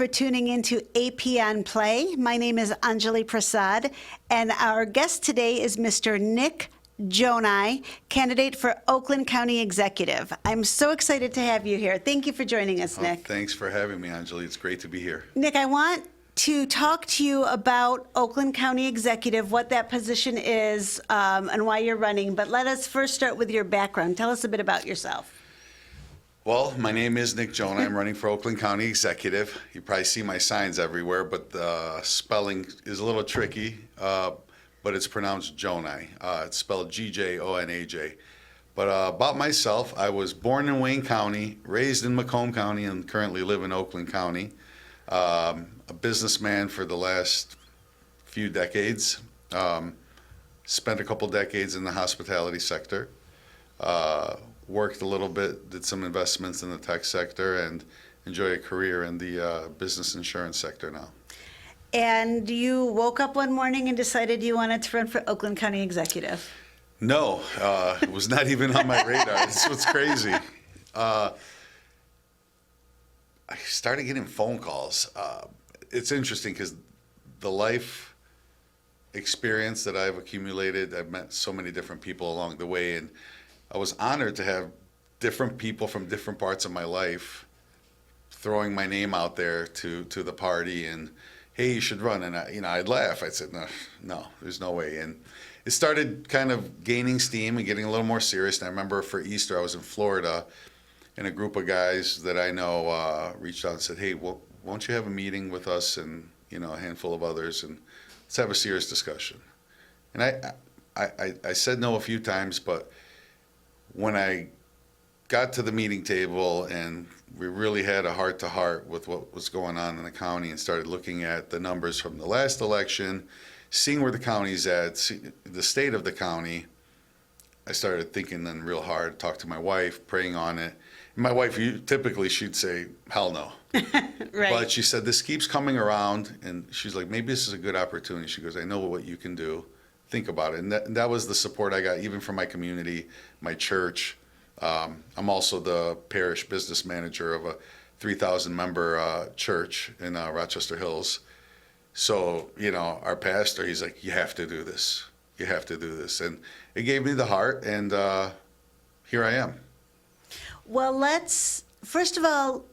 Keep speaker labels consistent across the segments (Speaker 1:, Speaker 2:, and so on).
Speaker 1: for tuning into AP on Play. My name is Anjali Prasad, and our guest today is Mr. Nik Gjonaj, candidate for Oakland County Executive. I'm so excited to have you here. Thank you for joining us, Nik.
Speaker 2: Thanks for having me, Anjali. It's great to be here.
Speaker 1: Nik, I want to talk to you about Oakland County Executive, what that position is, and why you're running. But let us first start with your background. Tell us a bit about yourself.
Speaker 2: Well, my name is Nik Gjonaj. I'm running for Oakland County Executive. You probably see my signs everywhere, but the spelling is a little tricky, but it's pronounced Gjonaj. It's spelled Gjonaj. But about myself, I was born in Wayne County, raised in Macomb County, and currently live in Oakland County. A businessman for the last few decades. Spent a couple decades in the hospitality sector. Worked a little bit, did some investments in the tech sector, and enjoy a career in the business insurance sector now.
Speaker 1: And you woke up one morning and decided you wanted to run for Oakland County Executive?
Speaker 2: No, it was not even on my radar. That's what's crazy. I started getting phone calls. It's interesting because the life experience that I've accumulated, I've met so many different people along the way, and I was honored to have different people from different parts of my life throwing my name out there to the party and, hey, you should run. And I'd laugh. I'd say, no, there's no way. And it started kind of gaining steam and getting a little more serious. And I remember for Easter, I was in Florida, and a group of guys that I know reached out and said, hey, well, won't you have a meeting with us and a handful of others, and let's have a serious discussion. And I said no a few times, but when I got to the meeting table and we really had a heart-to-heart with what was going on in the county and started looking at the numbers from the last election, seeing where the county's at, the state of the county, I started thinking then real hard, talked to my wife, praying on it. And my wife, typically she'd say, hell no.
Speaker 1: Right.
Speaker 2: But she said, this keeps coming around, and she's like, maybe this is a good opportunity. She goes, I know what you can do. Think about it. And that was the support I got, even from my community, my church. I'm also the parish business manager of a 3,000 member church in Rochester Hills. So, our pastor, he's like, you have to do this. You have to do this. And it gave me the heart, and here I am.
Speaker 1: Well, first of all,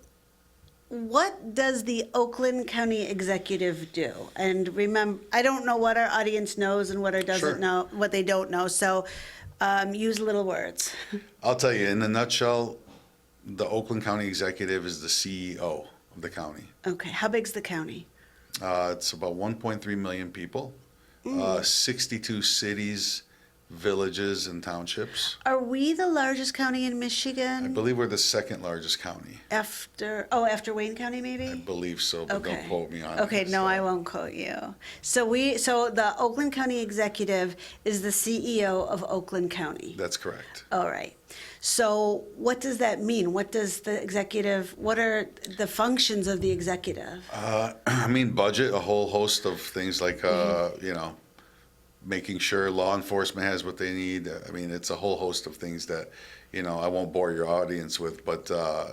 Speaker 1: what does the Oakland County Executive do? And remember, I don't know what our audience knows and what it doesn't know, what they don't know. So use little words.
Speaker 2: I'll tell you, in a nutshell, the Oakland County Executive is the CEO of the county.
Speaker 1: Okay. How big's the county?
Speaker 2: It's about 1.3 million people, 62 cities, villages, and townships.
Speaker 1: Are we the largest county in Michigan?
Speaker 2: I believe we're the second largest county.
Speaker 1: After Wayne County, maybe?
Speaker 2: I believe so, but
Speaker 1: Okay.
Speaker 2: don't quote me on it.
Speaker 1: Okay, no, I won't quote you. So the Oakland County Executive is the CEO of Oakland County.
Speaker 2: That's correct.
Speaker 1: All right. So what does that mean? What are the functions of the executive?
Speaker 2: Budget, a whole host of things like, making sure law enforcement has what they need. It's a whole host of things that, I won't bore your audience with, but,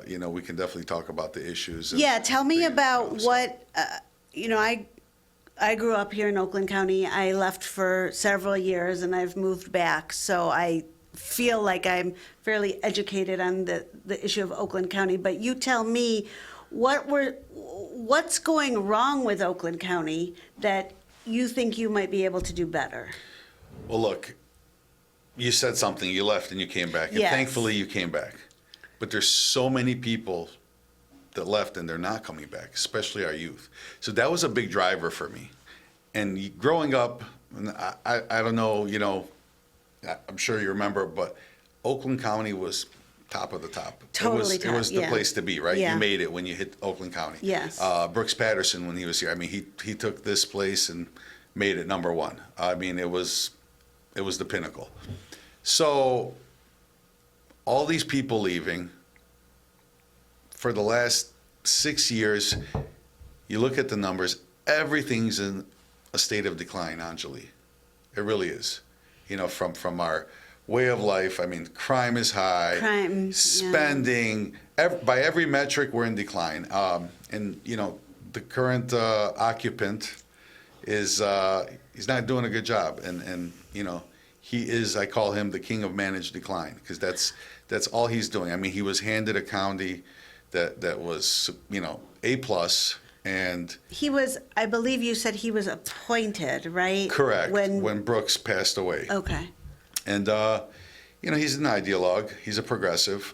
Speaker 2: we can definitely talk about the issues.
Speaker 1: Yeah, tell me about what, I grew up here in Oakland County. I left for several years and I've moved back. So I feel like I'm fairly educated on the issue of Oakland County. But you tell me, what's going wrong with Oakland County that you think you might be able to do better?
Speaker 2: Well, look, you said something, you left and you came back, and
Speaker 1: Yes.
Speaker 2: thankfully you came back. But there's so many people that left and they're not coming back, especially our youth. So that was a big driver for me. And growing up, I don't know, I'm sure you remember, but Oakland County was top of the top.
Speaker 1: Totally
Speaker 2: It was the
Speaker 1: yeah.
Speaker 2: place to be, right?
Speaker 1: Yeah.
Speaker 2: You made it when you hit Oakland County.
Speaker 1: Yes.
Speaker 2: Brooks Patterson, when he was here, he took this place and made it number one. It was the pinnacle. So all these people leaving, for the last 6 years, you look at the numbers, everything's in a state of decline, Anjali. It really is. From our way of life. Crime is high.
Speaker 1: Crime,
Speaker 2: spending. By every metric, we're in decline. And the current occupant is he's not doing a good job, and he is. I call him the king of managed decline because that's all he's doing. I mean, he was handed a county that was A plus, and
Speaker 1: He was, I believe you said he was appointed, right?
Speaker 2: correct when Brooks passed away.
Speaker 1: Okay.
Speaker 2: And he's an ideologue. He's a progressive,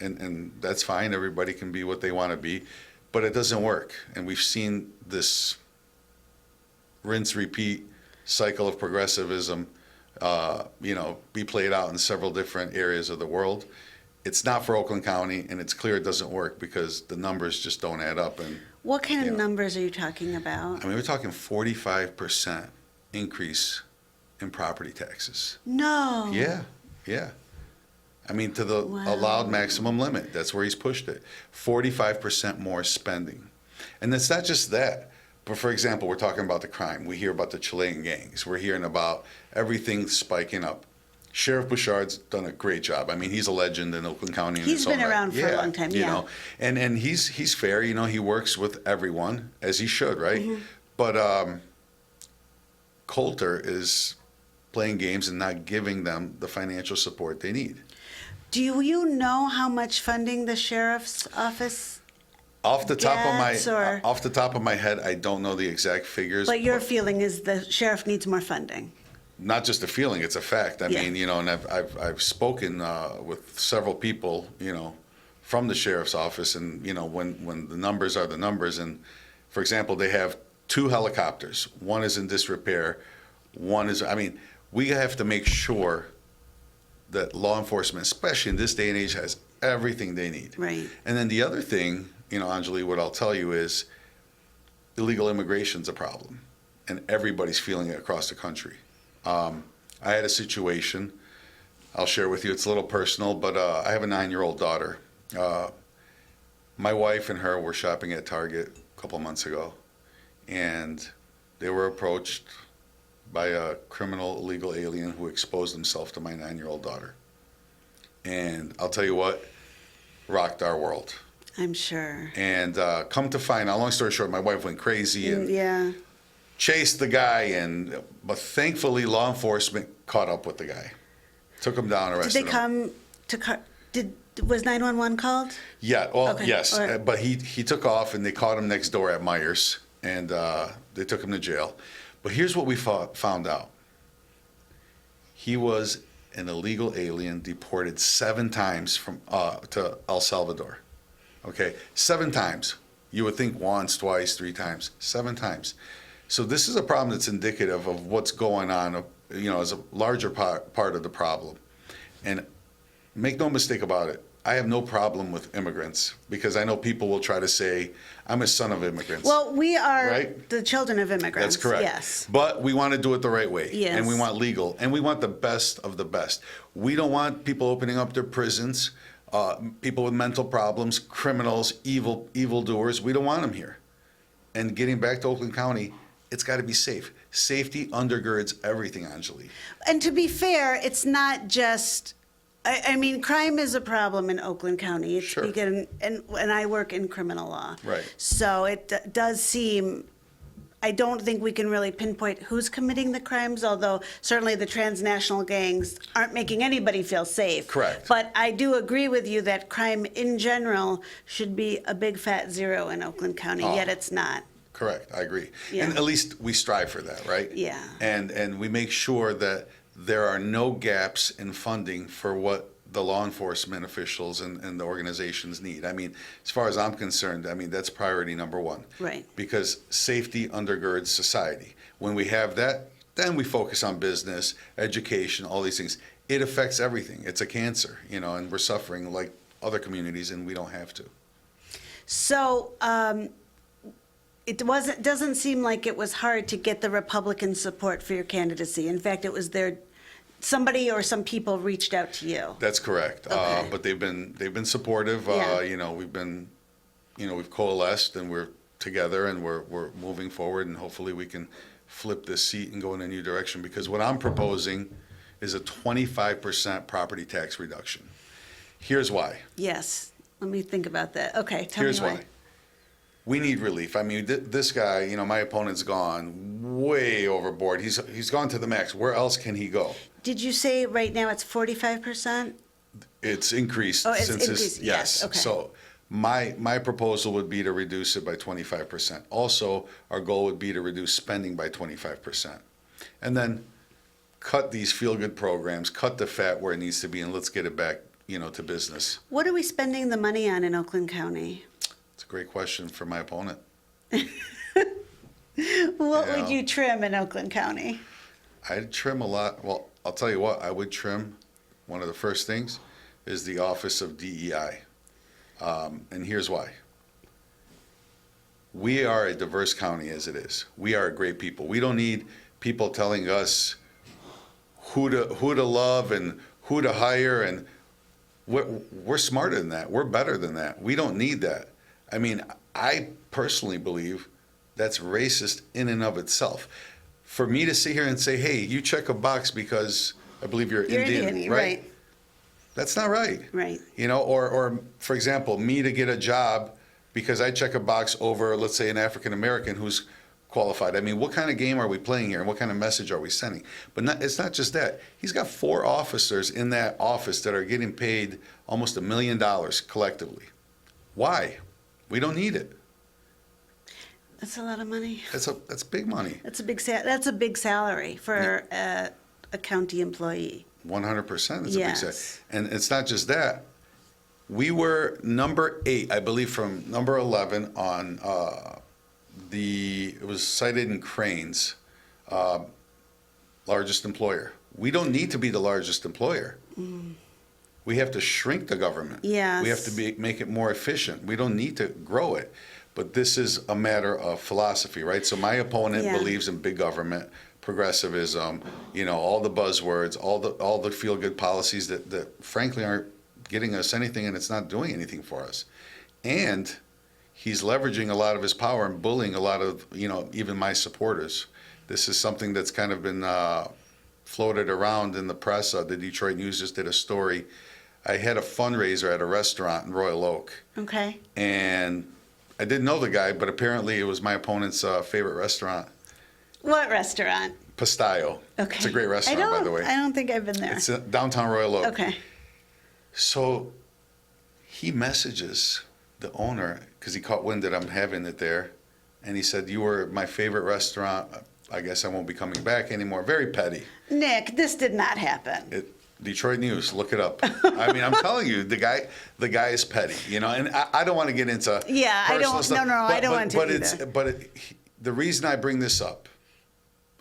Speaker 2: and that's fine. Everybody can be what they want to be, but it doesn't work. And we've seen this rinse repeat cycle of progressivism, be played out in several different areas of the world. It's not for Oakland County, and it's clear it doesn't work because the numbers just don't add up. And
Speaker 1: What kind of numbers are you talking about?
Speaker 2: I mean, we're talking 45% increase in property taxes.
Speaker 1: No.
Speaker 2: Yeah. I mean, to the
Speaker 1: Wow.
Speaker 2: allowed maximum limit. That's where he's pushed it. 45% more spending. And it's not just that. But for example, we're talking about the crime. We hear about the Chilean gangs. We're hearing about everything spiking up. Sheriff Bouchard's done a great job. I mean, he's a legend in Oakland County.
Speaker 1: He's been around for a long time, yeah.
Speaker 2: And he's fair. He works with everyone, as he should, right?
Speaker 1: Mm-hmm.
Speaker 2: But Coulter is playing games and not giving them the financial support they need.
Speaker 1: Do you know how much funding the sheriff's office?
Speaker 2: Off the top
Speaker 1: of my
Speaker 2: head, I don't know the exact figures.
Speaker 1: But your feeling is the sheriff needs more funding.
Speaker 2: Not just a feeling; it's a fact. I
Speaker 1: Yeah.
Speaker 2: mean, and I've spoken with several people, from the sheriff's office, and when the numbers are the numbers, and for example, they have 2 helicopters. One is in disrepair. One is. I mean, we have to make sure that law enforcement, especially in this day and age, has everything they need.
Speaker 1: Right.
Speaker 2: And then the other thing, Anjali, what I'll tell you is illegal immigration's a problem, and everybody's feeling it across the country. I had a situation I'll share with you. It's a little personal, but I have a 9-year-old daughter. My wife and her were shopping at Target a couple months ago, and they were approached by a criminal illegal alien who exposed himself to my 9-year-old daughter. And I'll tell you what, rocked our world.
Speaker 1: I'm sure.
Speaker 2: And come to find out, long story short, my wife went crazy and
Speaker 1: Yeah.
Speaker 2: chased the guy, but thankfully law enforcement caught up with the guy, took him down,
Speaker 1: Did
Speaker 2: arrested
Speaker 1: they
Speaker 2: him.
Speaker 1: come to was 911 called?
Speaker 2: Yeah, well,
Speaker 1: Okay,
Speaker 2: yes,
Speaker 1: all right.
Speaker 2: but he took off, and they caught him next door at Myers, and they took him to jail. But here's what we found out. He was an illegal alien deported 7 times to El Salvador. Okay, 7 times. You would think once, twice, 3 times, 7 times. So this is a problem that's indicative of what's going on, as a larger part of the problem. And make no mistake about it, I have no problem with immigrants because I know people will try to say, I'm a son of immigrants.
Speaker 1: Well, we are
Speaker 2: Right?
Speaker 1: the children of immigrants.
Speaker 2: That's correct.
Speaker 1: Yes.
Speaker 2: But we want to do it the right way.
Speaker 1: Yes.
Speaker 2: And we want legal. And we want the best of the best. We don't want people opening up their prisons, people with mental problems, criminals, evildoers. We don't want them here. And getting back to Oakland County, it's got to be safe. Safety undergirds everything, Anjali.
Speaker 1: And to be fair, it's not just. I mean, crime is a problem in Oakland County. It's
Speaker 2: Sure.
Speaker 1: and I work in criminal law.
Speaker 2: Right.
Speaker 1: So it does seem. I don't think we can really pinpoint who's committing the crimes, although certainly the transnational gangs aren't making anybody feel safe.
Speaker 2: Correct.
Speaker 1: But I do agree with you that crime in general should be a big fat 0 in Oakland County, yet it's not.
Speaker 2: Correct. I agree.
Speaker 1: Yeah.
Speaker 2: And at least we strive for that, right?
Speaker 1: Yeah.
Speaker 2: And we make sure that there are no gaps in funding for what the law enforcement officials and the organizations need. I mean, as far as I'm concerned, I mean, that's priority number 1.
Speaker 1: Right.
Speaker 2: Because safety undergirds society. When we have that, then we focus on business, education, all these things. It affects everything. It's a cancer, and we're suffering like other communities, and we don't have to.
Speaker 1: So it doesn't seem like it was hard to get the Republican support for your candidacy. In fact, it was somebody or some people reached out to you.
Speaker 2: That's correct.
Speaker 1: Okay.
Speaker 2: But they've been supportive.
Speaker 1: Yeah.
Speaker 2: We've coalesced and we're together and we're moving forward, and hopefully we can flip this seat and go in a new direction, because what I'm proposing is a 25% property tax reduction. Here's why.
Speaker 1: Yes. Let me think about that. Okay, tell
Speaker 2: Here's
Speaker 1: me why.
Speaker 2: why. we need relief. I mean, this guy, you know, my opponent's gone way overboard. He's gone to the max. Where else can he go?
Speaker 1: Did you say right now it's 45%?
Speaker 2: It's increased
Speaker 1: Oh, it's
Speaker 2: since
Speaker 1: increased, yes, okay.
Speaker 2: So my proposal would be to reduce it by 25%. Also, our goal would be to reduce spending by 25%. And then cut these feel-good programs, cut the fat where it needs to be, and let's get it back, you know, to business.
Speaker 1: What are we spending the money on in Oakland County?
Speaker 2: It's a great question for my opponent.
Speaker 1: What
Speaker 2: Yeah.
Speaker 1: would you trim in Oakland County?
Speaker 2: I'd trim a lot. Well, I'll tell you what, I would trim. One of the first things is the Office of DEI. And here's why. We are a diverse county as it is. We are a great people. We don't need people telling us who to love and who to hire, and we're smarter than that. We're better than that. We don't need that. I mean, I personally believe that's racist in and of itself. For me to sit here and say, hey, you check a box because I believe you're Indian, right? That's not right.
Speaker 1: Right.
Speaker 2: You know, or for example, me to get a job because I check a box over, let's say, an African American who's qualified. I mean, what kind of game are we playing here, and what kind of message are we sending? But it's not just that. He's got 4 officers in that office that are getting paid almost $1 million collectively. Why? We don't need it.
Speaker 1: That's a lot of money.
Speaker 2: That's big money.
Speaker 1: That's a big salary for a county employee.
Speaker 2: 100%. It's a big
Speaker 1: Yes.
Speaker 2: set. And it's not just that. We were number 8, I believe, from number 11 on it was cited in Crane's largest employer. We don't need to be the largest employer. We have to shrink the government.
Speaker 1: Yes.
Speaker 2: We have to make it more efficient. We don't need to grow it. But this is a matter of philosophy, right? So my opponent
Speaker 1: Yeah.
Speaker 2: believes in big government, progressivism, you know, all the buzzwords, all the feel-good policies that frankly aren't getting us anything, and it's not doing anything for us. And he's leveraging a lot of his power and bullying a lot of, you know, even my supporters. This is something that's kind of been floated around in the press. The Detroit News just did a story. I had a fundraiser at a restaurant in Royal Oak.
Speaker 1: Okay.
Speaker 2: And I didn't know the guy, but apparently it was my opponent's favorite restaurant.
Speaker 1: What restaurant?
Speaker 2: Pastillo.
Speaker 1: Okay.
Speaker 2: It's a great restaurant, by the way.
Speaker 1: I don't think I've been there.
Speaker 2: It's downtown Royal Oak.
Speaker 1: Okay.
Speaker 2: So he messages the owner, because he caught wind that I'm having it there, and he said, you were my favorite restaurant. I guess I won't be coming back anymore. Very petty.
Speaker 1: Nick, this did not happen.
Speaker 2: Detroit News, look it up. I mean, I'm telling you, the guy is petty, you know, and I don't want to get into
Speaker 1: Yeah, I
Speaker 2: personal
Speaker 1: don't.
Speaker 2: stuff,
Speaker 1: No, I don't want to either.
Speaker 2: The reason I bring this up,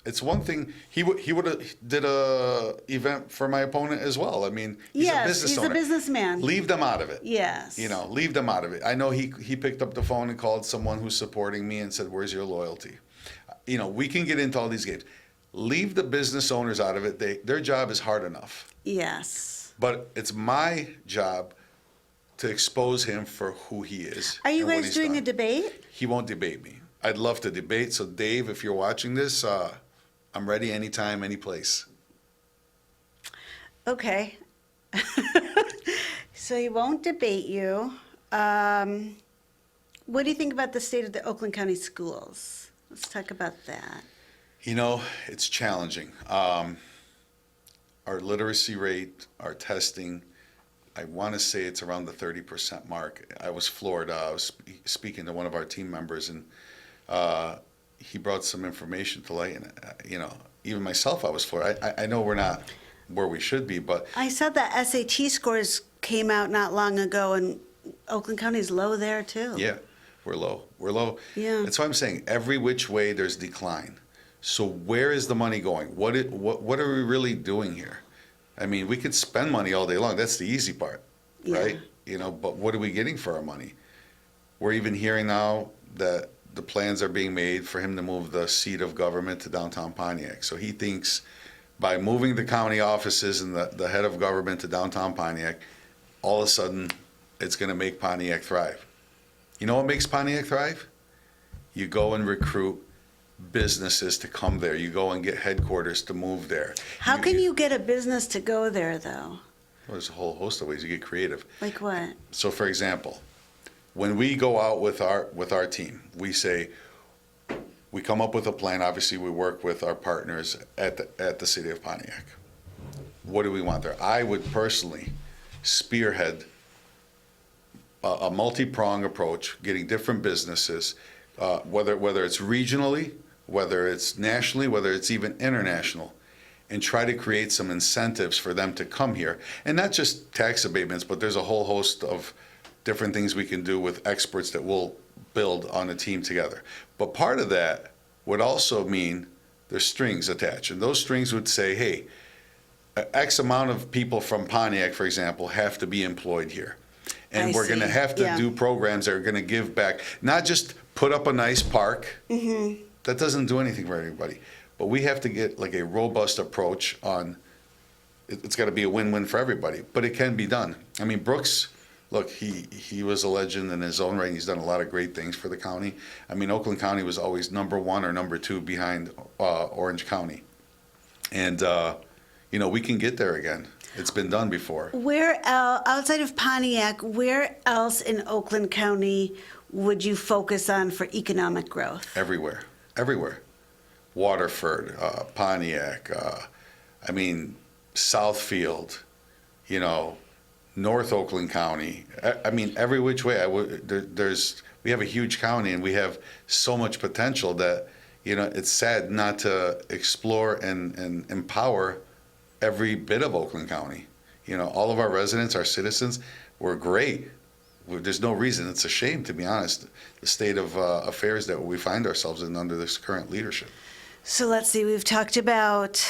Speaker 2: it's one thing. He would have did a event for my opponent as well. I mean, he's a business owner.
Speaker 1: He's a businessman.
Speaker 2: Leave them out of it.
Speaker 1: Yes.
Speaker 2: You know, leave them out of it. I know he picked up the phone and called someone who's supporting me and said, "Where's your loyalty?" You know, we can get into all these games. Leave the business owners out of it. Their job is hard enough.
Speaker 1: Yes.
Speaker 2: But it's my job to expose him for who he is.
Speaker 1: Are you
Speaker 2: and what
Speaker 1: guys
Speaker 2: he's
Speaker 1: doing
Speaker 2: done.
Speaker 1: a debate?
Speaker 2: He won't debate me. I'd love to debate. So, Dave, if you're watching this, I'm ready anytime, any place.
Speaker 1: Okay. So he won't debate you. What do you think about the state of the Oakland County schools? Let's talk about that.
Speaker 2: You know, it's challenging. Our literacy rate, our testing, I want to say it's around the 30% mark. I was floored. I was speaking to one of our team members, and he brought some information to light. And, you know, even myself, I was floored. I know we're not where we should be, but
Speaker 1: I saw that SAT scores came out not long ago, and Oakland County's low there, too.
Speaker 2: yeah, we're low. We're low.
Speaker 1: Yeah.
Speaker 2: That's why I'm saying every which way there's decline. So where is the money going? What are we really doing here? I mean, we could spend money all day long. That's the easy part,
Speaker 1: Yeah.
Speaker 2: right? You know, but what are we getting for our money? We're even hearing now that the plans are being made for him to move the seat of government to downtown Pontiac. So he thinks by moving the county offices and the head of government to downtown Pontiac, all of a sudden it's going to make Pontiac thrive. You know what makes Pontiac thrive? You go and recruit businesses to come there. You go and get headquarters to move there.
Speaker 1: How can you get a business to go there, though?
Speaker 2: Well, there's a whole host of ways you get creative.
Speaker 1: Like what?
Speaker 2: So, for example, when we go out with our team, we say, we come up with a plan. Obviously, we work with our partners at the city of Pontiac. What do we want there? I would personally spearhead a multi-prong approach, getting different businesses, whether it's regionally, whether it's nationally, whether it's even international, and try to create some incentives for them to come here. And not just tax abatements, but there's a whole host of different things we can do with experts that we'll build on a team together. But part of that would also mean there's strings attached. And those strings would say, hey, X amount of people from Pontiac, for example, have to be employed here. And we're going to have to do programs that are going to give back, not just put up a nice park. Mm-hmm. That doesn't do anything for everybody. But we have to get like a robust approach on, it's got to be a win-win for everybody. But it can be done. I mean, Brooks, look, he was a legend in his own right. He's done a lot of great things for the county. I mean, Oakland County was always number one or number two behind Orange County. And, we can get there again. It's been done before.
Speaker 1: Where outside of Pontiac, where else in Oakland County would you focus on for economic growth?
Speaker 2: Everywhere. Waterford, Pontiac, Southfield, North Oakland County. I mean, every which way. We have a huge county and we have so much potential that, it's sad not to explore and empower every bit of Oakland County. All of our residents, our citizens, were great. There's no reason. It's a shame, to be honest, the state of affairs that we find ourselves in under this current leadership.
Speaker 1: So let's see, we've talked about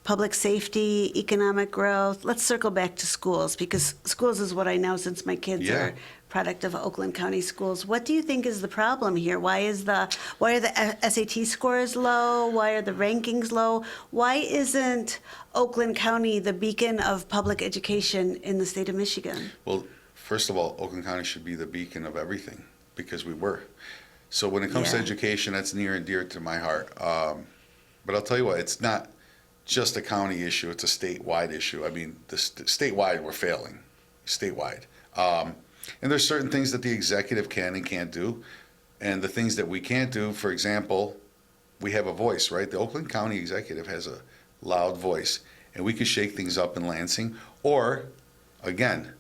Speaker 1: public safety, economic growth. Let's circle back to schools, because schools is what I know since my kids are product of Oakland County schools. What do you think is the problem here? Why are the SAT scores low? Why are the rankings low? Why isn't Oakland County the beacon of public education in the state of Michigan?
Speaker 2: Well, first of all, Oakland County should be the beacon of everything, because we were. So when it comes to education, that's near and dear to my heart. But I'll tell you what, it's not just a county issue, it's a statewide issue. I mean, statewide, we're failing, statewide. And there's certain things that the executive can and can't do. And the things that we can't do, for example, we have a voice, right? The Oakland County executive has a loud voice, and we could shake things up in Lansing. Or, again,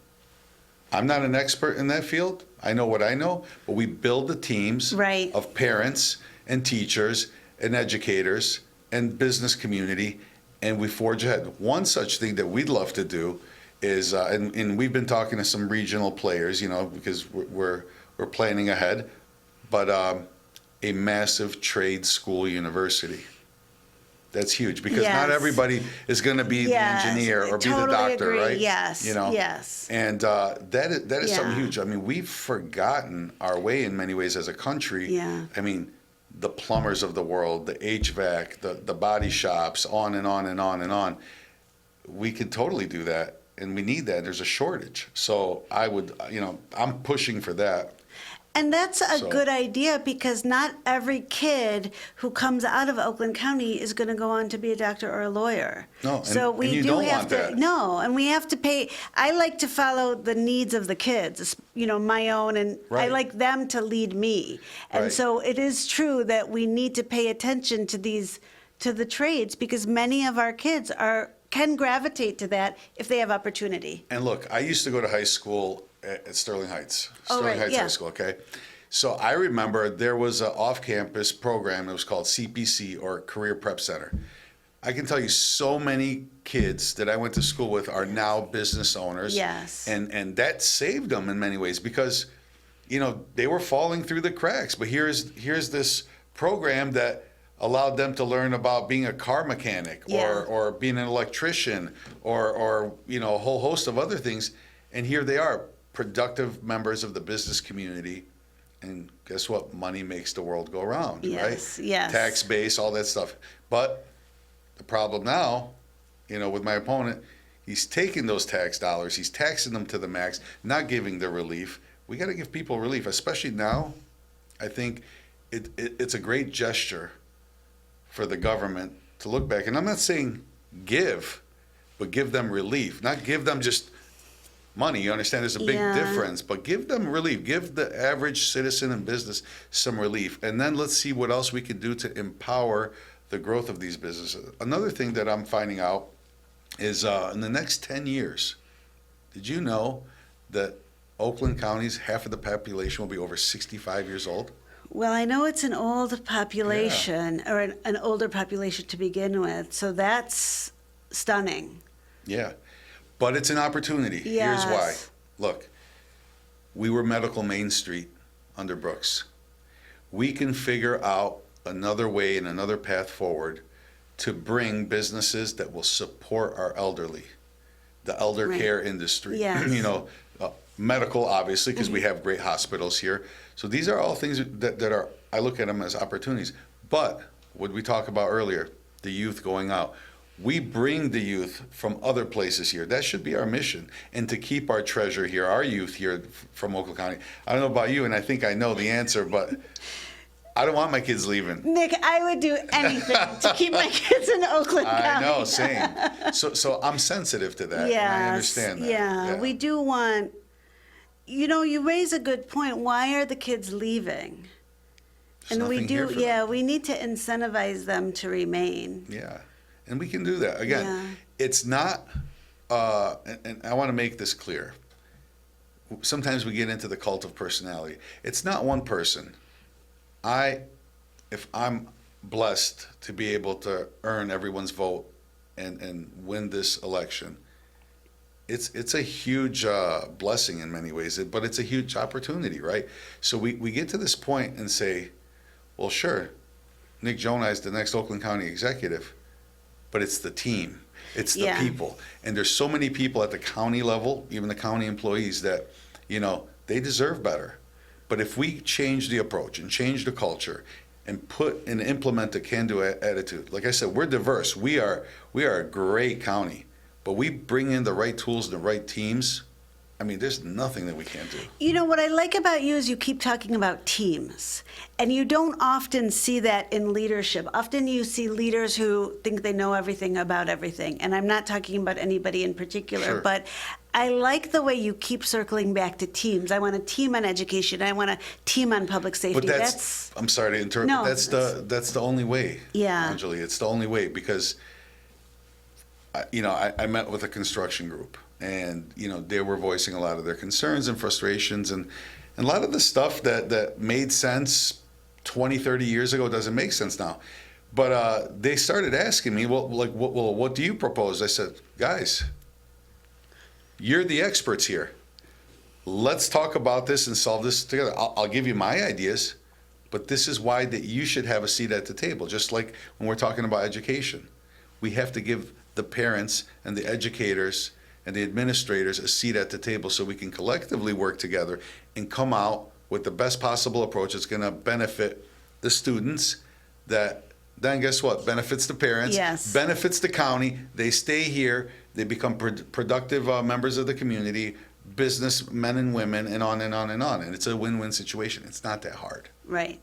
Speaker 2: I'm not an expert in that field. I know what I know, but we build the teams of parents and teachers and educators and business community, and we forge ahead. One such thing that we'd love to do is, and we've been talking to some regional players, because we're planning ahead, but a massive trade school university. That's huge, because not everybody is going to be the engineer or be the doctor, right?
Speaker 1: Yes, yes.
Speaker 2: And that is something huge. I mean, we've forgotten our way in many ways as a country.
Speaker 1: Yeah.
Speaker 2: I mean, the plumbers of the world, the HVAC, the body shops, on and on and on and on. We could totally do that, and we need that. There's a shortage. So I'm pushing for that.
Speaker 1: And that's a good idea, because not every kid who comes out of Oakland County is going to go on to be a doctor or a lawyer.
Speaker 2: No,
Speaker 1: so we
Speaker 2: you
Speaker 1: do
Speaker 2: don't
Speaker 1: have
Speaker 2: want
Speaker 1: to.
Speaker 2: that.
Speaker 1: No, and we have to pay. I like to follow the needs of the kids, my own, and I like them to lead me. And so it is true that we need to pay attention to the trades, because many of our kids can gravitate to that if they have opportunity.
Speaker 2: And look, I used to go to high school at Sterling Heights. Heights High School, okay? So I remember there was an off-campus program that was called CPC, or Career Prep Center. I can tell you so many kids that I went to school with are now business owners.
Speaker 1: Yes.
Speaker 2: And that saved them in many ways, because, they were falling through the cracks. But here's this program that allowed them to learn about being a car mechanic or being an electrician or a whole host of other things. And here they are, productive members of the business community. And guess what? Money makes the world go round, right?
Speaker 1: Yes.
Speaker 2: Tax base, all that stuff. But the problem now, with my opponent, he's taking those tax dollars, he's taxing them to the max, not giving the relief. We got to give people relief, especially now. I think it's a great gesture for the government to look back. And I'm not saying give, but give them relief, not give them just money. You understand there's a big
Speaker 1: Yeah.
Speaker 2: difference, but give them relief. Give the average citizen in business some relief. And then let's see what else we can do to empower the growth of these businesses. Another thing that I'm finding out is in the next 10 years, did you know that Oakland County's half of the population will be over 65 years old?
Speaker 1: Well, I know it's an old population, or an older population to begin with, so that's stunning.
Speaker 2: Yeah. But it's an opportunity. Here's why.
Speaker 1: Yes.
Speaker 2: Look, we were medical Main Street under Brooks. We can figure out another way and another path forward to bring businesses that will support our elderly, the elder
Speaker 1: Right.
Speaker 2: care industry.
Speaker 1: Yes.
Speaker 2: You know, medical, obviously, because we have great hospitals here. So these are all things that are, I look at them as opportunities. But what we talked about earlier, the youth going out. We bring the youth from other places here. That should be our mission. And to keep our treasure here, our youth here from Oakland County. I don't know about you, and I think I know the answer, but I don't want my kids leaving.
Speaker 1: Nick, I would do anything to keep my kids in Oakland County.
Speaker 2: I know, same. So I'm sensitive to that, and I understand that.
Speaker 1: Yeah, we do want, you raise a good point. Why are the kids leaving?
Speaker 2: There's nothing here for them.
Speaker 1: we need to incentivize them to remain.
Speaker 2: Yeah, and we can do that. Again,
Speaker 1: Yeah.
Speaker 2: it's not, and I want to make this clear. Sometimes we get into the cult of personality. It's not one person. If I'm blessed to be able to earn everyone's vote and win this election, it's a huge blessing in many ways, but it's a huge opportunity, right? So we get to this point and say, well, sure, Nik Gjonaj is the next Oakland County executive, but it's the team, it's the
Speaker 1: Yeah.
Speaker 2: people. And there's so many people at the county level, even the county employees, that, they deserve better. But if we change the approach and change the culture and put and implement a can-do attitude, like I said, we're diverse. We are a great county, but we bring in the right tools and the right teams. I mean, there's nothing that we can't do.
Speaker 1: What I like about you is you keep talking about teams, and you don't often see that in leadership. Often you see leaders who think they know everything about everything, and I'm not talking about anybody in particular,
Speaker 2: Sure.
Speaker 1: but I like the way you keep circling back to teams. I want a team on education. I want a team on public safety.
Speaker 2: But I'm sorry to interrupt.
Speaker 1: No,
Speaker 2: That's the only way.
Speaker 1: Yeah.
Speaker 2: Anjali, it's the only way because, I met with a construction group, and they were voicing a lot of their concerns and frustrations, and a lot of the stuff that made sense 20, 30 years ago doesn't make sense now. But they started asking me, what do you propose? I said, guys, you're the experts here. Let's talk about this and solve this together. I'll give you my ideas, but this is why that you should have a seat at the table. Just like when we're talking about education, we have to give the parents and the educators and the administrators a seat at the table so we can collectively work together and come out with the best possible approach that's going to benefit the students, that then guess what? Benefits the parents,
Speaker 1: Yes.
Speaker 2: benefits the county. They stay here. They become productive members of the community, business men and women, and on and on and on. And it's a win-win situation. It's not that hard.
Speaker 1: Right.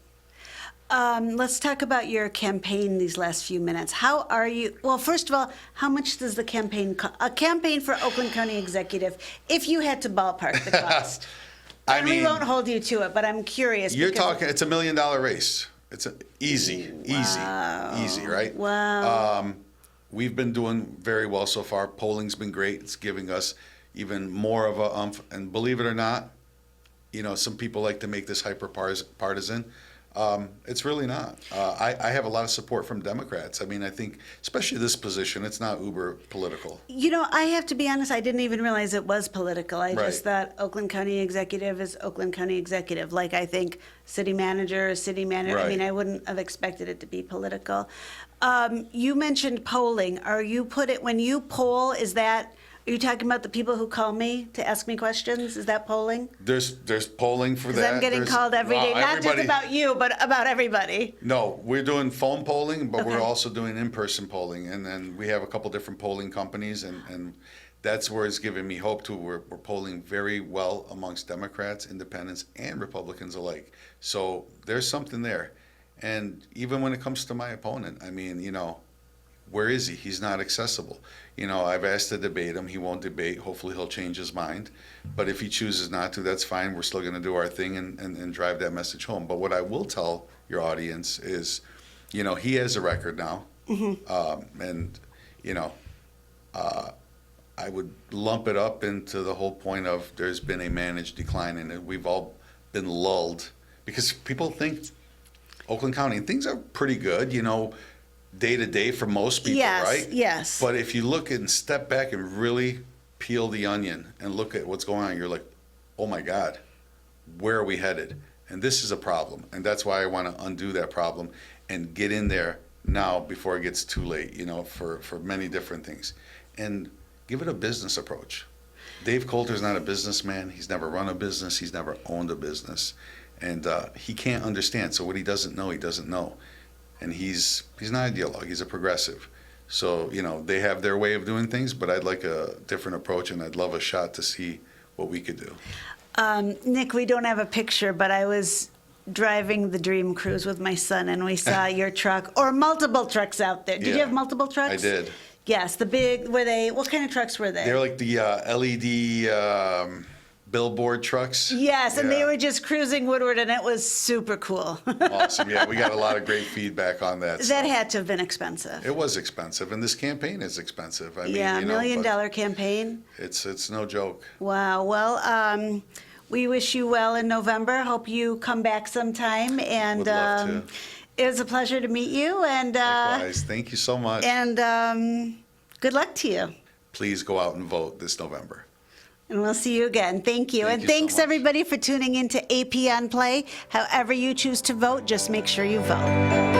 Speaker 1: Let's talk about your campaign these last few minutes. How are you? Well, first of all, how much does the campaign cost? A campaign for Oakland County Executive, if you had to ballpark the cost.
Speaker 2: I
Speaker 1: And
Speaker 2: mean,
Speaker 1: we won't hold you to it, but I'm curious.
Speaker 2: you're
Speaker 1: because-
Speaker 2: talking, it's $1 million race. It's easy, right?
Speaker 1: Wow.
Speaker 2: We've been doing very well so far. Polling's been great. It's giving us even more of a umph. And believe it or not, some people like to make this hyper-partisan. It's really not. I have a lot of support from Democrats. I mean, I think, especially this position, it's not uber political.
Speaker 1: I have to be honest, I didn't even realize it was political. I just
Speaker 2: Right.
Speaker 1: thought Oakland County Executive is Oakland County Executive. Like I think city manager is city manager. I mean,
Speaker 2: Right.
Speaker 1: I wouldn't have expected it to be political. You mentioned polling. When you poll, are you talking about the people who call me to ask me questions? Is that polling?
Speaker 2: There's polling for
Speaker 1: Because
Speaker 2: that.
Speaker 1: I'm getting called every day, not just
Speaker 2: everybody-
Speaker 1: about you, but about everybody.
Speaker 2: No, we're doing phone polling, but we're
Speaker 1: Okay.
Speaker 2: also doing in-person polling. And then we have a couple different polling companies, and that's where it's giving me hope too. We're polling very well amongst Democrats, independents, and Republicans alike. So there's something there. And even when it comes to my opponent, I mean, where is he? He's not accessible. You know, I've asked to debate him. He won't debate. Hopefully he'll change his mind. But if he chooses not to, that's fine. We're still going to do our thing and drive that message home. But what I will tell your audience is, you know, he has a record now. And, you know, I would lump it up into the whole point of there's been a managed decline, and we've all been lulled because people think Oakland County, and things are pretty good, you know, day to day for most people,
Speaker 1: Yes,
Speaker 2: right?
Speaker 1: yes.
Speaker 2: But if you look and step back and really peel the onion and look at what's going on, you're like, oh my God, where are we headed? And this is a problem. And that's why I want to undo that problem and get in there now before it gets too late, you know, for many different things. And give it a business approach. Dave Coulter's not a businessman. He's never run a business. He's never owned a business. And he can't understand. So what he doesn't know, he doesn't know. And he's not an ideologue. He's a progressive. So, you know, they have their way of doing things, but I'd like a different approach, and I'd love a shot to see what we could do.
Speaker 1: Nick, we don't have a picture, but I was driving the Dream Cruise with my son, and we saw your truck, or multiple trucks out there. Did you
Speaker 2: Yeah,
Speaker 1: have multiple trucks?
Speaker 2: I did.
Speaker 1: Yes, the big, what kind of trucks were they?
Speaker 2: They're like the LED billboard trucks.
Speaker 1: Yes, and they
Speaker 2: Yeah.
Speaker 1: were just cruising Woodward, and it was super cool.
Speaker 2: Awesome. Yeah, we got a lot of great feedback on that.
Speaker 1: That
Speaker 2: stuff.
Speaker 1: had to have been expensive.
Speaker 2: It was expensive, and this campaign is expensive. I mean,
Speaker 1: Yeah,
Speaker 2: you know,
Speaker 1: $1 million
Speaker 2: but
Speaker 1: campaign.
Speaker 2: It's no joke.
Speaker 1: Wow. Well, we wish you well in November. Hope you come back sometime. And
Speaker 2: Would love to.
Speaker 1: it was a pleasure to meet you. And
Speaker 2: Likewise. Thank you so much.
Speaker 1: good luck to you.
Speaker 2: Please go out and vote this November.
Speaker 1: And we'll see you again. Thank you.
Speaker 2: Thank
Speaker 1: And
Speaker 2: you so
Speaker 1: thanks
Speaker 2: much.
Speaker 1: everybody for tuning in to AP on Play. However you choose to vote, just make sure you vote.